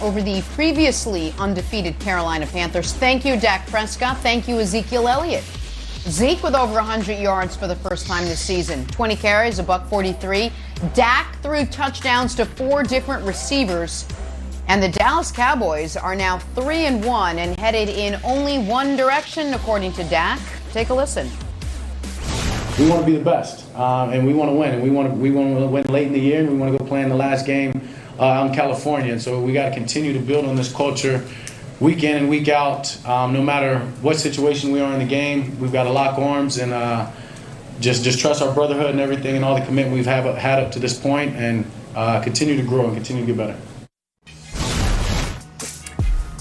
over the previously undefeated Carolina Panthers. Thank you, Dak Prescott. Thank you, Ezekiel Elliott. Zeke with over 100 yards for the first time this season. 20 carries, $143. Dak threw touchdowns to 4 different receivers. And the Dallas Cowboys are now 3-1 and headed in only one direction, according to Dak. Take a listen. We want to be the best, and we want to win. And we want to win late in the year, and we want to go play in the last game out in California. And so we got to continue to build on this culture week in and week out. No matter what situation we are in the game, we've got to lock arms and just trust our brotherhood and everything and all the commitment we've had up to this point, and continue to grow and continue to get better.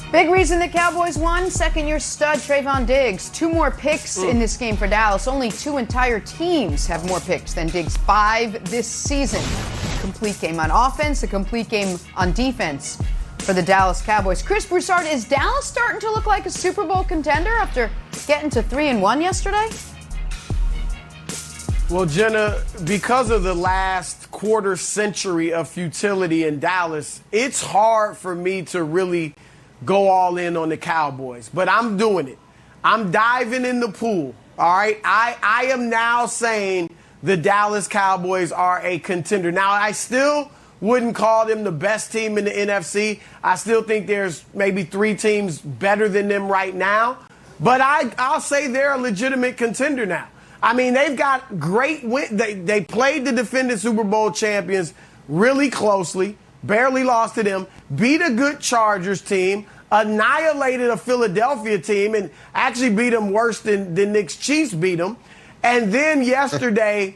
Big reason the Cowboys won, second-year stud Trayvon Diggs. 2 more picks in this game for Dallas. Only 2 entire teams have more picks than Diggs. 5 this season. Complete game on offense, a complete game on defense for the Dallas Cowboys. Chris Broussard, is Dallas starting to look like a Super Bowl contender after getting to 3-1 yesterday? Well, Jenna, because of the last quarter century of futility in Dallas, it's hard for me to really go all in on the Cowboys, but I'm doing it. I'm diving in the pool, all right? I am now saying the Dallas Cowboys are a contender. Now, I still wouldn't call them the best team in the NFC. I still think there's maybe 3 teams better than them right now, but I'll say they're a legitimate contender now. I mean, they've got great win. They played the defending Super Bowl champions really closely. Barely lost to them, beat a good Chargers team, annihilated a Philadelphia team, and actually beat them worse than Knicks Chiefs beat them. And then yesterday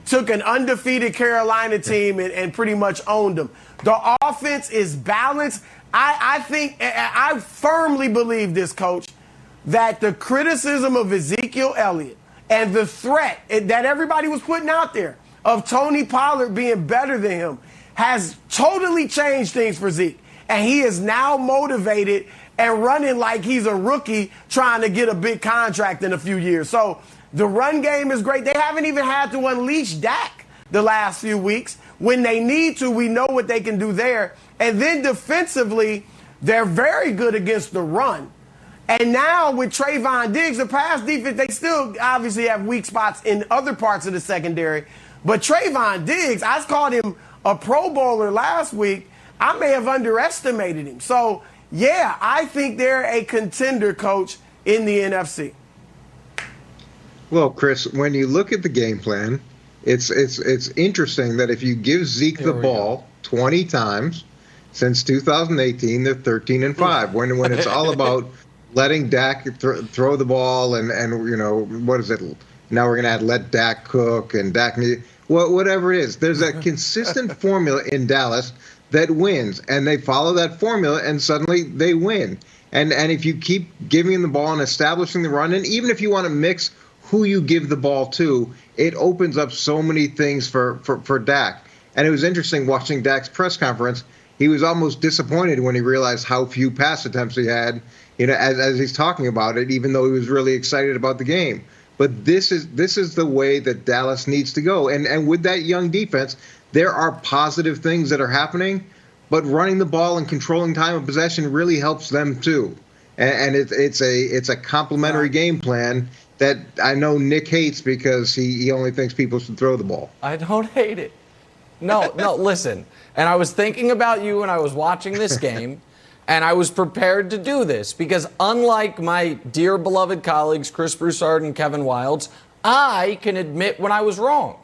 took an undefeated Carolina team and pretty much owned them. The offense is balanced. I firmly believe this, Coach, that the criticism of Ezekiel Elliott and the threat that everybody was putting out there of Tony Pollard being better than him has totally changed things for Zeke. And he is now motivated and running like he's a rookie trying to get a big contract in a few years. So the run game is great. They haven't even had to unleash Dak the last few weeks. When they need to, we know what they can do there. And then defensively, they're very good against the run. And now with Trayvon Diggs, the pass defense, they still obviously have weak spots in other parts of the secondary. But Trayvon Diggs, I called him a Pro Bowler last week. I may have underestimated him. So, yeah, I think they're a contender, Coach, in the NFC. Well, Chris, when you look at the game plan, it's interesting that if you give Zeke the ball 20 times since 2018, they're 13-5. When it's all about letting Dak throw the ball and you know, what is it? Now we're going to add let Dak cook and Dak whatever it is. There's a consistent formula in Dallas that wins, and they follow that formula, and suddenly they win. And if you keep giving the ball and establishing the run, and even if you want to mix who you give the ball to, it opens up so many things for Dak. And it was interesting watching Dak's press conference. He was almost disappointed when he realized how few pass attempts he had, you know, as he's talking about it, even though he was really excited about the game. But this is the way that Dallas needs to go. And with that young defense, there are positive things that are happening, but running the ball and controlling time of possession really helps them too. And it's a complementary game plan that I know Nick hates because he only thinks people should throw the ball. I don't hate it. No, listen. And I was thinking about you when I was watching this game, and I was prepared to do this because unlike my dear beloved colleagues, Chris Broussard and Kevin Wildes, I can admit when I was wrong.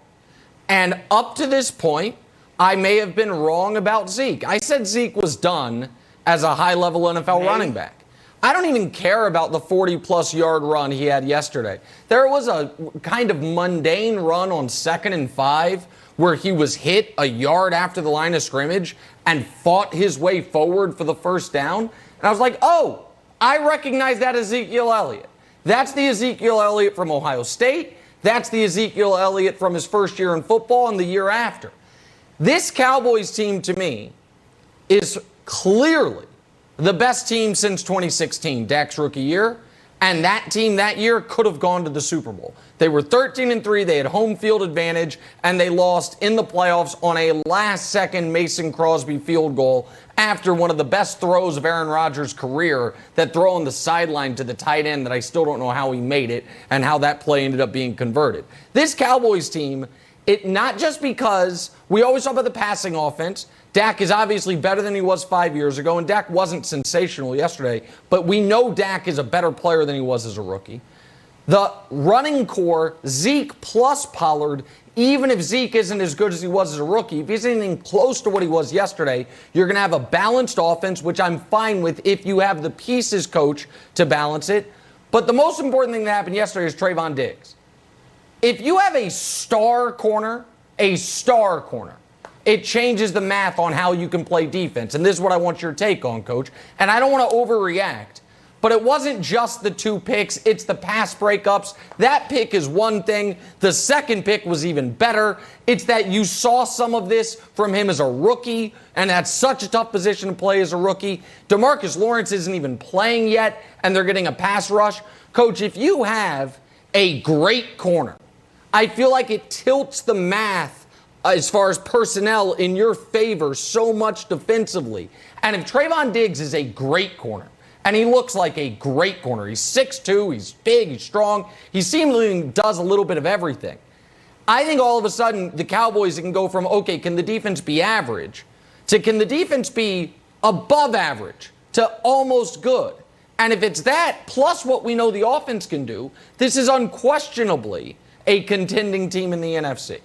And up to this point, I may have been wrong about Zeke. I said Zeke was done as a high-level NFL running back. I don't even care about the 40-plus yard run he had yesterday. There was a kind of mundane run on 2nd and 5 where he was hit a yard after the line of scrimmage and fought his way forward for the first down. And I was like, oh, I recognize that Ezekiel Elliott. That's the Ezekiel Elliott from Ohio State. That's the Ezekiel Elliott from his first year in football and the year after. This Cowboys team, to me, is clearly the best team since 2016, Dak's rookie year. And that team that year could have gone to the Super Bowl. They were 13-3. They had home field advantage, and they lost in the playoffs on a last-second Mason Crosby field goal after one of the best throws of Aaron Rodgers' career, that throw on the sideline to the tight end that I still don't know how he made it and how that play ended up being converted. This Cowboys team, it not just because we always talk about the passing offense. Dak is obviously better than he was 5 years ago, and Dak wasn't sensational yesterday, but we know Dak is a better player than he was as a rookie. The running core, Zeke plus Pollard, even if Zeke isn't as good as he was as a rookie, if he's anything close to what he was yesterday, you're going to have a balanced offense, which I'm fine with if you have the pieces, coach, to balance it. But the most important thing that happened yesterday is Trayvon Diggs. If you have a star corner, it changes the math on how you can play defense. And this is what I want your take on, Coach. And I don't want to overreact, but it wasn't just the 2 picks. It's the pass breakups. That pick is one thing. The second pick was even better. It's that you saw some of this from him as a rookie, and that's such a tough position to play as a rookie. DeMarcus Lawrence isn't even playing yet, and they're getting a pass rush. Coach, if you have a great corner, I feel like it tilts the math as far as personnel in your favor so much defensively. And if Trayvon Diggs is a great corner, and he looks like a great corner, he's 6'2", he's big, he's strong, he seemingly does a little bit of everything. I think all of a sudden the Cowboys can go from, okay, can the defense be average, to can the defense be above average, to almost good. And if it's that, plus what we know the offense can do, this is unquestionably a contending team in the NFC.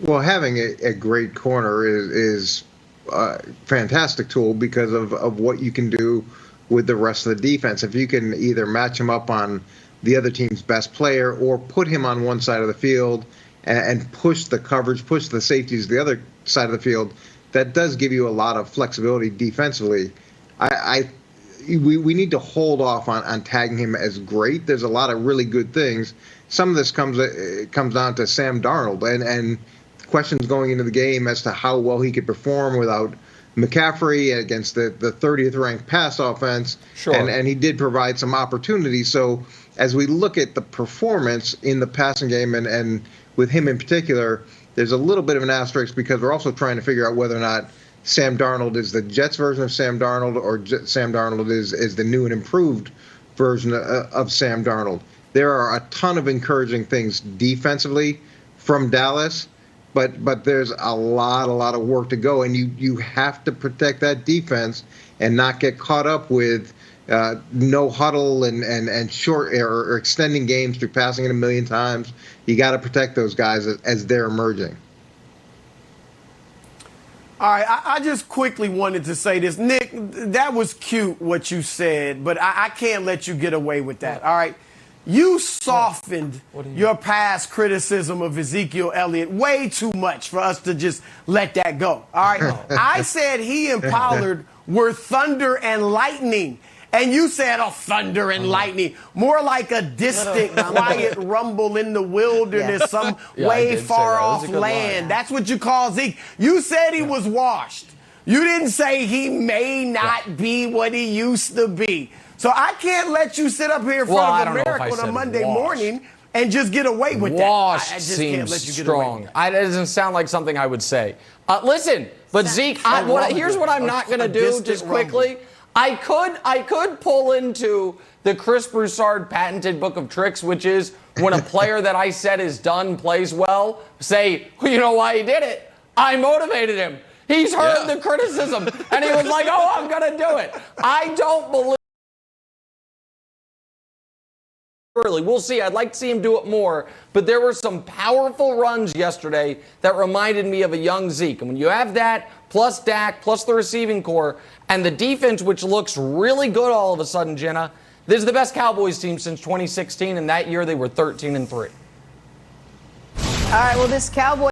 Well, having a great corner is a fantastic tool because of what you can do with the rest of the defense. If you can either match him up on the other team's best player or put him on one side of the field and push the coverage, push the safeties to the other side of the field, that does give you a lot of flexibility defensively. We need to hold off on tagging him as great. There's a lot of really good things. Some of this comes down to Sam Darnold and questions going into the game as to how well he could perform without McCaffrey against the 30th ranked pass offense. Sure. And he did provide some opportunities. So as we look at the performance in the passing game and with him in particular, there's a little bit of an asterisk because we're also trying to figure out whether or not Sam Darnold is the Jets version of Sam Darnold or Sam Darnold is the new and improved version of Sam Darnold. There are a ton of encouraging things defensively from Dallas, but there's a lot of work to go, and you have to protect that defense and not get caught up with no huddle and short or extending games through passing it a million times. You got to protect those guys as they're emerging. All right, I just quickly wanted to say this. Nick, that was cute what you said, but I can't let you get away with that, all right? You softened your past criticism of Ezekiel Elliott way too much for us to just let that go, all right? I said he and Pollard were thunder and lightning. And you said, oh, thunder and lightning. More like a distant, quiet rumble in the wilderness, some way far off land. Line. That's what you call Zeke. You said he was washed. You didn't say he may not be what he used to be. So I can't let you sit up here in front of America on a Monday morning and just get away with that. Washed I just seems can't let you get strong. away with that. It doesn't sound like something I would say. Listen, but Zeke, here's what I'm not going to do just quickly. I could pull into the Chris Broussard patented book of tricks, which is when a player that I said is done plays well, say, well, you know why he did it? I motivated him. He's heard the criticism, and he was like, oh, I'm going to do it. I don't believe. We'll see. I'd like to see him do it more. But there were some powerful runs yesterday that reminded me of a young Zeke. And when you have that, plus Dak, plus the receiving core, and the defense, which looks really good all of a sudden, Jenna, this is the best Cowboys team since 2016, and that year they were 13-3. All right, well, this Cowboys